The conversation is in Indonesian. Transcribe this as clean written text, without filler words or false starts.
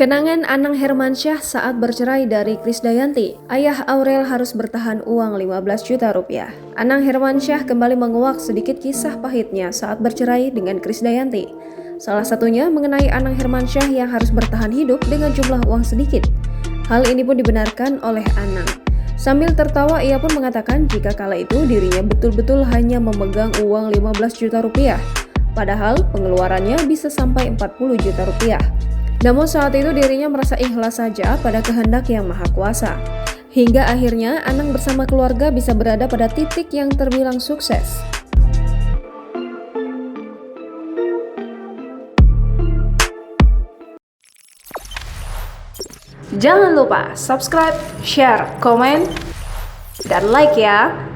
Kenangan Anang Hermansyah saat bercerai dari Krisdayanti. Ayah Aurel harus bertahan uang 15 juta rupiah. Anang Hermansyah kembali menguak sedikit kisah pahitnya saat bercerai dengan Krisdayanti. Salah satunya mengenai Anang Hermansyah yang harus bertahan hidup dengan jumlah uang sedikit. Hal ini pun dibenarkan oleh Anang. Sambil tertawa, ia pun mengatakan jika kala itu dirinya betul-betul hanya memegang uang 15 juta rupiah. Padahal pengeluarannya bisa sampai 40 juta rupiah. Namun saat itu dirinya merasa ikhlas saja pada kehendak Yang Maha Kuasa. Hingga akhirnya Anang bersama keluarga bisa berada pada titik yang terbilang sukses. Jangan lupa subscribe, share, komen, dan like ya!